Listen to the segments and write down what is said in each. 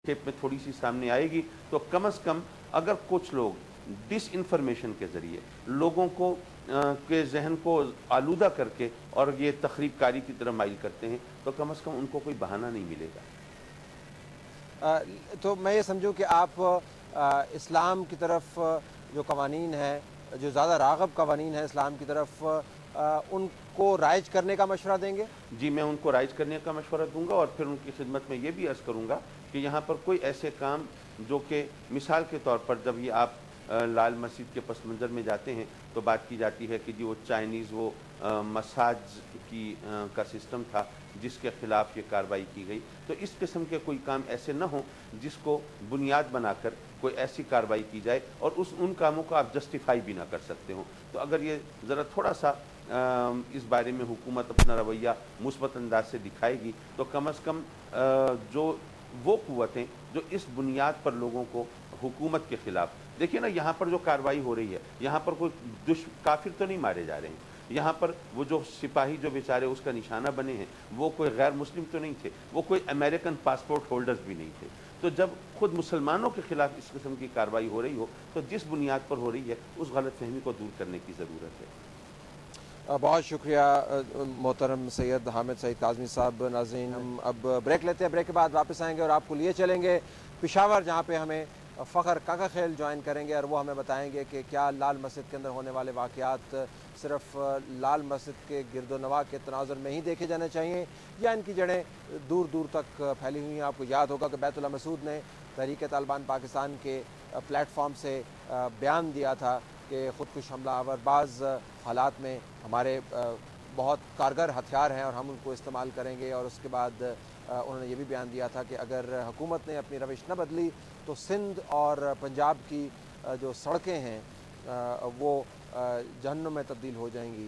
Tape में थोड़ी सी सामने आएगी, तो कम अज़ कम अगर कुछ लोग डिस इंफॉर्मेशन के ज़रिए लोगों को के जहन को आलूदा करके और ये तखरीब कारी की तरह माइल करते हैं, तो कम अज़ कम उनको कोई बहाना नहीं मिलेगा। तो मैं ये समझूं कि आप इस्लाम की तरफ जो कवानीन है, जो ज़्यादा राग़ब कवानीन है इस्लाम की तरफ, उनको राइज करने का मशवरा देंगे? जी, मैं उनको राइज करने का मशवरा दूंगा और फिर उनकी खिदमत में ये भी अर्ज़ करूंगा कि यहाँ पर कोई ऐसे काम जो कि मिसाल के तौर पर जब ये आप लाल मस्जिद के पस मंज़र में जाते हैं तो बात की जाती है कि जी वो चाइनीज़ वो मसाज का सिस्टम था जिसके ख़िलाफ़ ये कार्रवाई की गई, तो इस किस्म के कोई काम ऐसे न हों जिसको बुनियाद बनाकर कोई ऐसी कार्रवाई की जाए और उन कामों को आप जस्टिफाई भी ना कर सकते हो। तो अगर ये ज़रा थोड़ा सा इस बारे में हुकूमत अपना रवैया मुस्बत अंदाज से दिखाएगी तो कम अज़ कम जो वो क़ुव्वतें जो इस बुनियाद पर लोगों को हुकूमत के ख़िलाफ़, देखिए ना यहाँ पर जो कार्रवाई हो रही है, यहाँ पर कोई काफिर तो नहीं मारे जा रहे हैं, यहाँ पर वो जो सिपाही जो बेचारे उसका निशाना बने हैं वो कोई गैर मुस्लिम तो नहीं थे, वो कोई अमेरिकन पासपोर्ट होल्डर्स भी नहीं थे। तो जब खुद मुसलमानों के खिलाफ इस किस्म की कार्रवाई हो रही हो तो जिस बुनियाद पर हो रही है उस गलत फहमी को दूर करने की ज़रूरत है। बहुत शुक्रिया मोहतरम सैयद हामिद सईद काज़मी साहब। नाज़रीन, हम अब ब्रेक लेते हैं, ब्रेक के बाद वापस आएंगे और आपको लिए चलेंगे पेशावर, जहाँ पे हमें फ़खर काकाखेल ज्वाइन करेंगे और वो हमें बताएंगे कि क्या लाल मस्जिद के अंदर होने वाले वाक़यात सिर्फ लाल मस्जिद के गिरदोनवा के तनाज़ुर में ही देखे जाने चाहिए या इनकी जड़ें दूर दूर तक फैली हुई हैं। आपको याद होगा कि बैतुल्लाह मसूद ने तहरीक तालिबान पाकिस्तान के प्लेटफॉर्म से बयान दिया था कि ख़ुदकुश हमला आवर बाज़ हालात में हमारे बहुत कारगर हथियार हैं और हम उनको इस्तेमाल करेंगे। और उसके बाद उन्होंने ये भी बयान दिया था कि अगर हुकूमत ने अपनी रविश न बदली तो सिंध और पंजाब की जो सड़कें हैं वो जहन्नुम में तब्दील हो जाएंगी।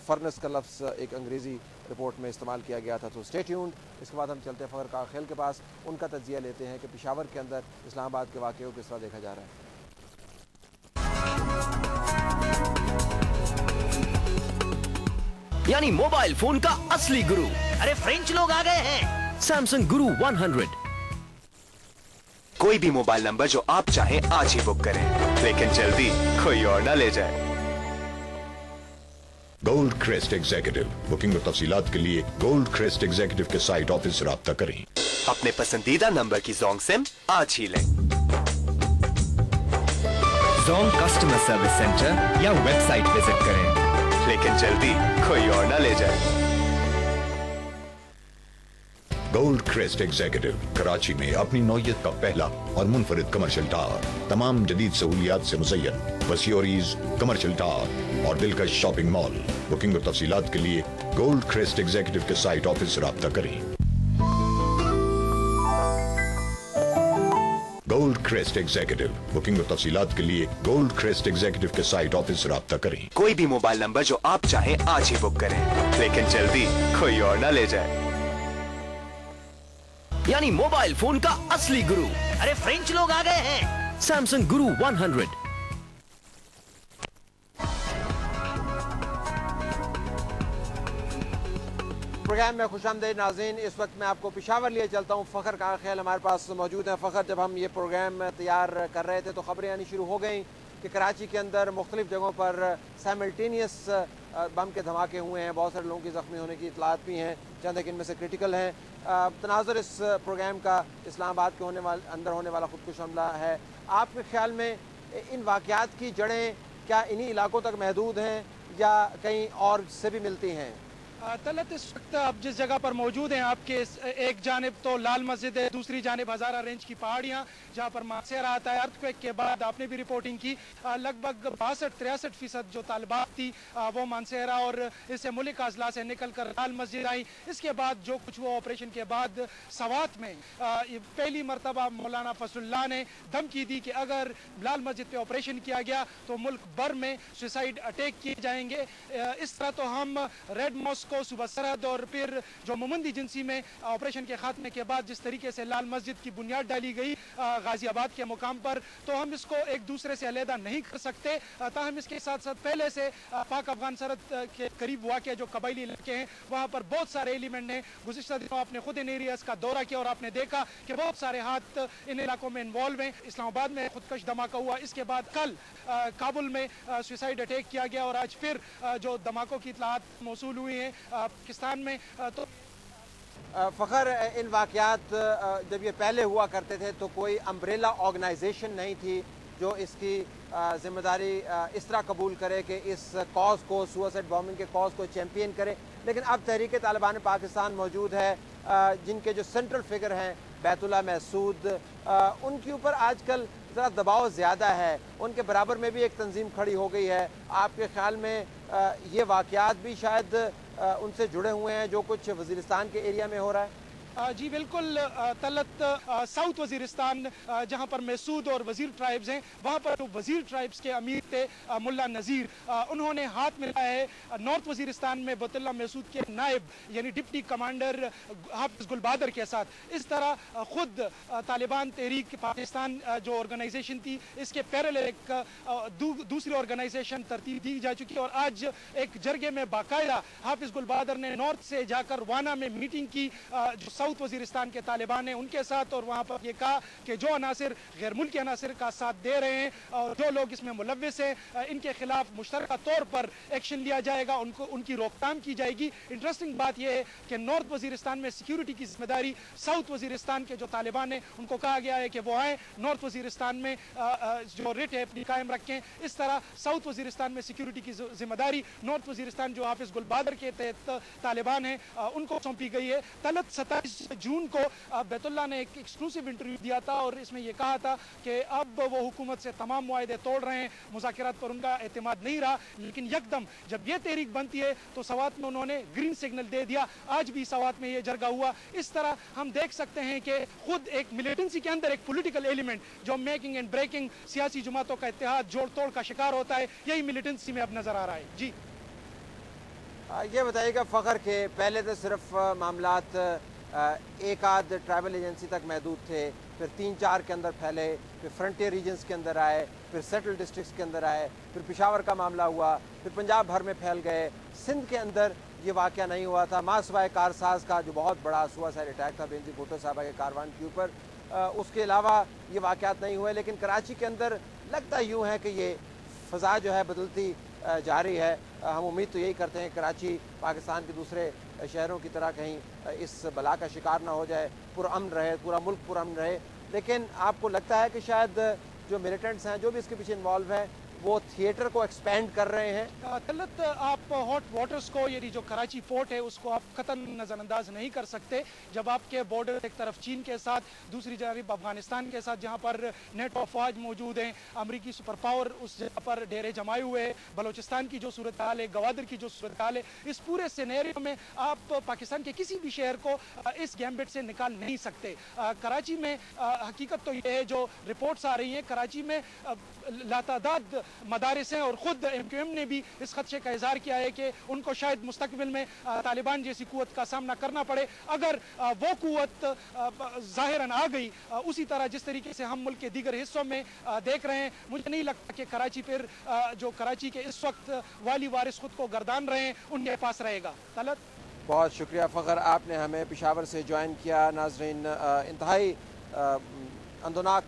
फर्नेस का लफ्ज़ एक अंग्रेज़ी रिपोर्ट में इस्तेमाल किया गया था। तो स्टे ट्यून्ड। इसके बाद हम चलते हैं फ़खर काकाखेल के पास, उनका तज्ज़िया लेते हैं कि पेशावर के अंदर इस्लामाबाद के वाक़े को किस तरह देखा जा रहा है। यानी मोबाइल फोन का असली गुरु। अरे फ्रेंच लोग आ गए हैं। सैमसंग गुरु 100। कोई भी मोबाइल नंबर जो आप चाहें आज ही बुक करें, लेकिन जल्दी कोई और ना ले जाए। गोल्ड क्रेस्ट एग्जीक्यूटिव बुकिंग और तफसीलात के लिए गोल्ड क्रेस्ट एग्जीक्यूटिव के साइट ऑफिस से राब्ता करें। अपने पसंदीदा नंबर की जोंग सिम आज ही लें। जोंग कस्टमर सर्विस सेंटर या वेबसाइट विजिट करें, लेकिन जल्दी कोई और ना ले जाए। गोल्ड क्रेस्ट एग्जीक्यूटिव कराची में अपनी नौयत का पहला और मुनफरिद कमर्शियल टावर, तमाम जदीद सहूलियात से मुज़य्यन वसीओरीज कमर्शियल टावर और दिलकश शॉपिंग मॉल। बुकिंग और तफसीलात के लिए गोल्ड क्रेस्ट एग्जीक्यूटिव के साइट ऑफिस से राब्ता करें। गोल्ड क्रेस्ट एग्जीक्यूटिव बुकिंग और तफसीलात के लिए गोल्ड क्रेस्ट एग्जीक्यूटिव के साइट ऑफिस से राब्ता करें। कोई भी मोबाइल नंबर जो आप चाहें आज ही बुक करें, लेकिन जल्दी कोई और ना ले जाए। यानी मोबाइल फोन का असली गुरु। अरे फ्रेंच लोग आ गए हैं। सैमसंग गुरु 100। प्रोग्राम में खुशामदीद नाज़रीन। इस वक्त मैं आपको पेशावर लिए चलता हूँ। फ़खर काकाखेल हमारे पास मौजूद हैं। फ़खर, जब हम ये प्रोग्राम तैयार कर रहे थे तो खबरें आनी शुरू हो गई कि कराची के अंदर मुख्तलिफ जगहों पर साइमल्टेनियस बम के धमाके हुए हैं। बहुत सारे लोगों की ज़ख्मी होने की इतलात भी हैं, चंद एक इनमें से क्रिटिकल हैं। तनाज़ुर इस प्रोग्राम का इस्लामाबाद के अंदर होने वाला ख़ुदकुश हमला है। आपके ख्याल में इन वाक़यात की जड़ें क्या इन्हीं इलाकों तक महदूद हैं या कहीं और से भी मिलती हैं? तलत इस वक्त आप जिस जगह पर मौजूद हैं, आपके एक जानिब तो लाल मस्जिद है, दूसरी जानिब हज़ारा रेंज की पहाड़ियाँ जहाँ पर मानसेरा आता है। अर्थक्वेक के बाद आपने भी रिपोर्टिंग की, लगभग 62-63% जो तालिबात थी वो मानसेरा और इससे मुल्क अजला से निकल कर लाल मस्जिद आई। इसके बाद जो कुछ वो ऑपरेशन के बाद सवात में पहली मरतबा मौलाना फजलुल्लाह ने धमकी दी कि अगर लाल मस्जिद पे ऑपरेशन किया गया तो मुल्क भर में सुसाइड अटैक किए जाएंगे। इस तरह तो हम रेड मॉस्क को सुबह सरहद और फिर जो मोमंदी एजेंसी में ऑपरेशन के खात्मे के बाद जिस तरीके से लाल मस्जिद की बुनियाद डाली गई गाजियाबाद के मुकाम पर, तो हम इसको एक दूसरे से अलहदा नहीं कर सकते। ताहम इसके साथ साथ पहले से पाक अफगान सरहद के करीब वाक़ जो कबायली इलाके हैं वहाँ पर बहुत सारे एलिमेंट हैं। गुज़िश्ता दिनों आपने खुद इन एरियाज़ का दौरा किया और आपने देखा कि बहुत सारे हाथ इन इलाकों में इन्वॉल्व हैं। इस्लामाबाद में खुदकश धमाका हुआ, इसके बाद कल काबुल में सुसाइड अटैक किया गया और आज फिर जो धमाकों की इत्तलात मौसूल हुई हैं पाकिस्तान में। तो फ़खर, इन वाक़यात जब ये पहले हुआ करते थे तो कोई अम्ब्रेला ऑर्गेनाइजेशन नहीं थी जो इसकी ज़िम्मेदारी इस तरह कबूल करे कि इस कॉज को, सुसाइड बॉम्बिंग के कॉज को चैम्पियन करे। लेकिन अब तहरीक तालिबान पाकिस्तान मौजूद है, जिनके जो सेंट्रल फिगर हैं बैतुल्लाह महसूद, उनके ऊपर आजकल ज़रा दबाव ज़्यादा है, उनके बराबर में भी एक तंजीम खड़ी हो गई है। आपके ख्याल में ये वाक़यात भी शायद उनसे जुड़े हुए हैं जो कुछ वज़ीरिस्तान के एरिया में हो रहा है? जी बिल्कुल तलत साउथ वजीरिस्तान जहाँ पर महसूद और वजीर ट्राइब्स हैं, वहाँ पर जो वजीर ट्राइब्स के अमीर थे मुल्ला नज़ीर, उन्होंने हाथ मिलाया है नॉर्थ वजीरिस्तान में बैतुल्लाह महसूद के नायब यानी डिप्टी कमांडर हाफिज गुलबादर के साथ। इस तरह खुद तालिबान तहरीक पाकिस्तान जो ऑर्गेनाइजेशन थी, इसके पैरेलल एक दूसरी ऑर्गेनाइजेशन तरतीब दी जा चुकी है और आज एक जरगे में बाकायदा हाफिज गुलबादर ने नॉर्थ से जाकर वाना में मीटिंग की जो साउथ वजीरिस्तान के तालिबान हैं उनके साथ, और वहाँ पर ये कहा कि जो अनासिर गैर मुल्की अनासिर का साथ दे रहे हैं और जो लोग इसमें मुलव्विस हैं इनके खिलाफ मुश्तरका तौर पर एक्शन लिया जाएगा, उनकी रोकथाम की जाएगी। इंटरेस्टिंग बात यह है कि नॉर्थ वजीरिस्तान में सिक्योरिटी की जिम्मेदारी साउथ वजीरिस्तान के जो तालिबान हैं उनको कहा गया है कि वो आए नॉर्थ वजीरिस्तान में जो रेट है अपनी कायम रखें। इस तरह साउथ वजीरिस्तान में सिक्योरिटी की जिम्मेदारी नॉर्थ वजीरिस्तान जो हाफिज गुलबादर के तहत तालिबान हैं उनको सौंपी गई है। तलत 27 जून को बैतुल्लाह ने एक एक्सक्लूसिव इंटरव्यू दिया था और इसमें यह कहा था कि अब वो हुकूमत से तमाम मुआहदे तोड़ रहे हैं, मुज़ाकरात पर उनका एतमाद नहीं रहा, लेकिन यकदम जब ये तहरीक बनती है तो सवात में उन्होंने ग्रीन सिग्नल दे दिया। आज भी सवात में ये जरगा हुआ। इस तरह हम देख सकते हैं कि खुद एक मिलिटेंसी के अंदर एक पॉलिटिकल एलिमेंट जो मेकिंग एंड ब्रेकिंग सियासी जमातों का इत्तेहाद जोड़ तोड़ का शिकार होता है, यही मिलिटेंसी में अब नजर आ रहा है। जी ये बताइएगा फ़खर के पहले तो सिर्फ मामलात एक आध ट्रैवल एजेंसी तक महदूद थे, फिर 3-4 के अंदर फैले, फिर फ्रंटियर रीजन्स के अंदर आए, फिर सेटल डिस्ट्रिक्ट्स के अंदर आए, फिर पेशावर का मामला हुआ, फिर पंजाब भर में फैल गए। सिंध के अंदर ये वाक़या नहीं हुआ था, मासवाए कारसाज का जो बहुत बड़ा सुसाइड अटैक था बेनज़ीर भुट्टो साहबा के कारवान के ऊपर, उसके अलावा ये वाक़यात नहीं हुए। लेकिन कराची के अंदर लगता यूँ है कि ये फ़ज़ा जो है बदलती जा रही है। हम उम्मीद तो यही करते हैं कराची पाकिस्तान के दूसरे शहरों की तरह कहीं इस बला का शिकार ना हो जाए, पुरअमन रहे, पूरा मुल्क पुरअमन रहे। लेकिन आपको लगता है कि शायद जो मिलिटेंट्स हैं, जो भी इसके पीछे इन्वॉल्व हैं, वो थिएटर को एक्सपेंड कर रहे हैं? तलत आप हॉट वाटर्स को यानी जो कराची फोर्ट है उसको आप कतन नज़रअंदाज नहीं कर सकते। जब आपके बॉर्डर एक तरफ चीन के साथ, दूसरी जानब अफगानिस्तान के साथ जहाँ पर नेटो अफवाज मौजूद हैं, अमरीकी सुपर पावर उस जगह पर डेरे जमाए हुए हैं, बलोचिस्तान की जो सूरत हाल है, गवादर की जो सूरत हाल है, इस पूरे सिनेरियो में आप पाकिस्तान के किसी भी शहर को इस गैम्बिट से निकाल नहीं सकते। कराची में हकीकत तो ये है जो रिपोर्ट्स आ रही हैं, कराची में लातादाद मदारिस हैं और ख़ुद MQM ने भी इस खदशे का इजहार किया है कि उनको शायद मुस्तकबिल में तालिबान जैसी कुव्वत का सामना करना पड़े। अगर वो कुव्वत ज़ाहिरन आ गई उसी तरह जिस तरीके से हम मुल्क के दीगर हिस्सों में देख रहे हैं, मुझे नहीं लगता कि कराची फिर जो कराची के इस वक्त वाली वारिस खुद को गर्दान रहे हैं उनके पास रहेगा। तलत बहुत शुक्रिया फ़खर, आपने हमें पेशावर से ज्वाइन किया। नाज़रीन, इंतहाई अंदोनाक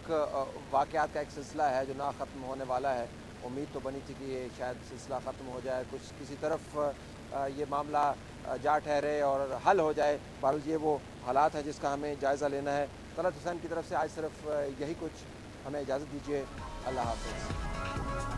वाक़यात का एक सिलसिला है जो ना ख़त्म होने वाला है। उम्मीद तो बनी थी कि ये शायद सिलसिला ख़त्म हो जाए, कुछ किसी तरफ ये मामला जा ठहरे और हल हो जाए। बहरहाल ये वो हालात है जिसका हमें जायज़ा लेना है। तलत हुसैन की तरफ से आज सिर्फ यही कुछ, हमें इजाज़त दीजिए। अल्लाह हाफ़िज़।